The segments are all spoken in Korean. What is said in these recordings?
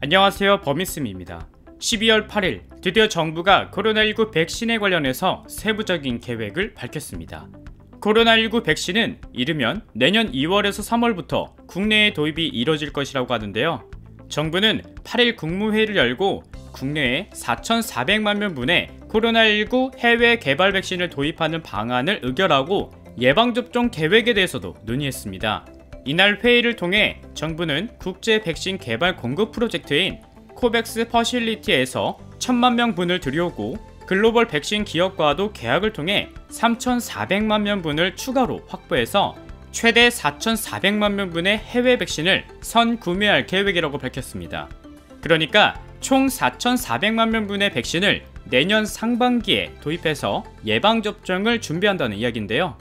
안녕하세요, 버미스미입니다. 12월 8일 드디어 정부가 코로나19 백신에 관련해서 세부적인 계획을 밝혔습니다. 코로나19 백신은 이르면 내년 2월에서 3월부터 국내에 도입이 이뤄질 것이라고 하는데요. 정부는 8일 국무회의를 열고 국내에 4,400만 명분의 코로나19 해외 개발 백신을 도입하는 방안을 의결하고 예방접종 계획에 대해서도 논의했습니다. 이날 회의를 통해 정부는 국제 백신 개발 공급 프로젝트인 코백스 퍼실리티에서 1,000만 명분을 들여오고 글로벌 백신 기업과도 계약을 통해 3,400만 명분을 추가로 확보해서 최대 4,400만 명분의 해외 백신을 선구매할 계획이라고 밝혔습니다. 그러니까 총 4,400만 명분의 백신을 내년 상반기에 도입해서 예방접종을 준비한다는 이야기인데요.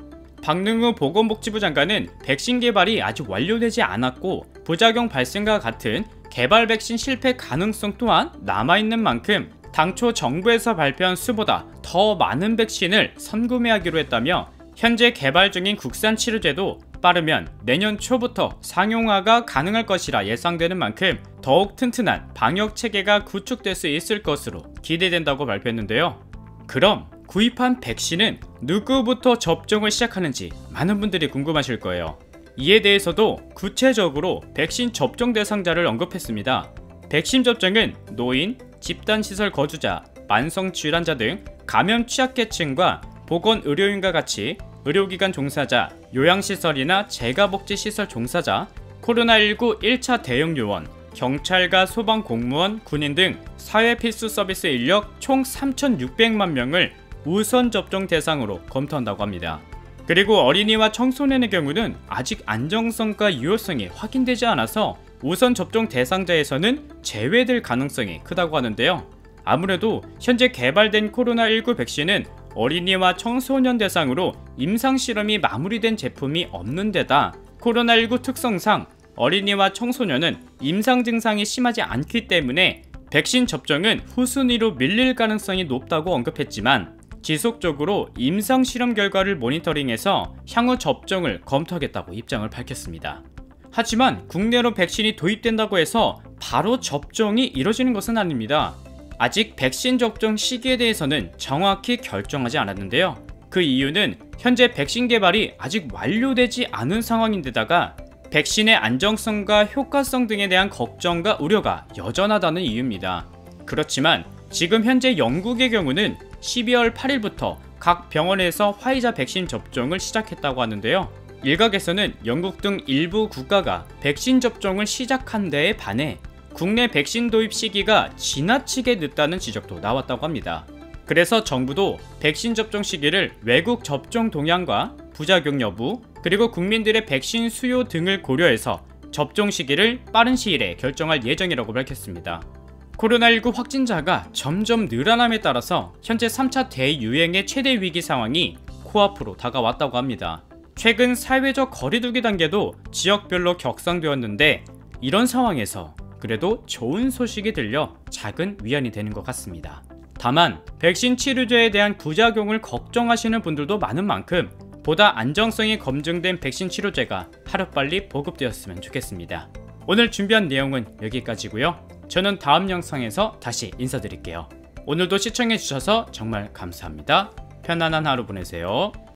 박능우 보건복지부 장관은 백신 개발이 아직 완료되지 않았고 부작용 발생과 같은 개발 백신 실패 가능성 또한 남아있는 만큼 당초 정부에서 발표한 수보다 더 많은 백신을 선구매하기로 했다며 현재 개발 중인 국산 치료제도 빠르면 내년 초부터 상용화가 가능할 것이라 예상되는 만큼 더욱 튼튼한 방역 체계가 구축될 수 있을 것으로 기대된다고 발표했는데요. 그럼 구입한 백신은 누구부터 접종을 시작하는지 많은 분들이 궁금하실 거예요. 이에 대해서도 구체적으로 백신 접종 대상자를 언급했습니다. 백신 접종은 노인, 집단시설 거주자, 만성질환자 등 감염 취약계층과 보건의료인과 같이 의료기관 종사자, 요양시설이나 재가복지시설 종사자, 코로나19 1차 대응 요원, 경찰과 소방공무원, 군인 등 사회필수 서비스 인력 총 3,600만 명을 우선 접종 대상으로 검토한다고 합니다. 그리고 어린이와 청소년의 경우는 아직 안정성과 유효성이 확인되지 않아서 우선 접종 대상자에서는 제외될 가능성이 크다고 하는데요. 아무래도 현재 개발된 코로나19 백신은 어린이와 청소년 대상으로 임상실험이 마무리된 제품이 없는 데다 코로나19 특성상 어린이와 청소년은 임상 증상이 심하지 않기 때문에 백신 접종은 후순위로 밀릴 가능성이 높다고 언급했지만 지속적으로 임상실험 결과를 모니터링해서 향후 접종을 검토하겠다고 입장을 밝혔습니다. 하지만 국내로 백신이 도입된다고 해서 바로 접종이 이뤄지는 것은 아닙니다. 아직 백신 접종 시기에 대해서는 정확히 결정하지 않았는데요. 그 이유는 현재 백신 개발이 아직 완료되지 않은 상황인데다가 백신의 안정성과 효과성 등에 대한 걱정과 우려가 여전하다는 이유입니다. 그렇지만 지금 현재 영국의 경우는 12월 8일부터 각 병원에서 화이자 백신 접종을 시작했다고 하는데요. 일각에서는 영국 등 일부 국가가 백신 접종을 시작한 데에 반해 국내 백신 도입 시기가 지나치게 늦다는 지적도 나왔다고 합니다. 그래서 정부도 백신 접종 시기를 외국 접종 동향과 부작용 여부, 그리고 국민들의 백신 수요 등을 고려해서 접종 시기를 빠른 시일에 결정할 예정이라고 밝혔습니다. 코로나19 확진자가 점점 늘어남에 따라서 현재 3차 대유행의 최대 위기 상황이 코앞으로 다가왔다고 합니다. 최근 사회적 거리두기 단계도 지역별로 격상되었는데 이런 상황에서 그래도 좋은 소식이 들려 작은 위안이 되는 것 같습니다. 다만 백신 치료제에 대한 부작용을 걱정하시는 분들도 많은 만큼 보다 안정성이 검증된 백신 치료제가 하루빨리 보급되었으면 좋겠습니다. 오늘 준비한 내용은 여기까지고요. 저는 다음 영상에서 다시 인사드릴게요. 오늘도 시청해주셔서 정말 감사합니다. 편안한 하루 보내세요.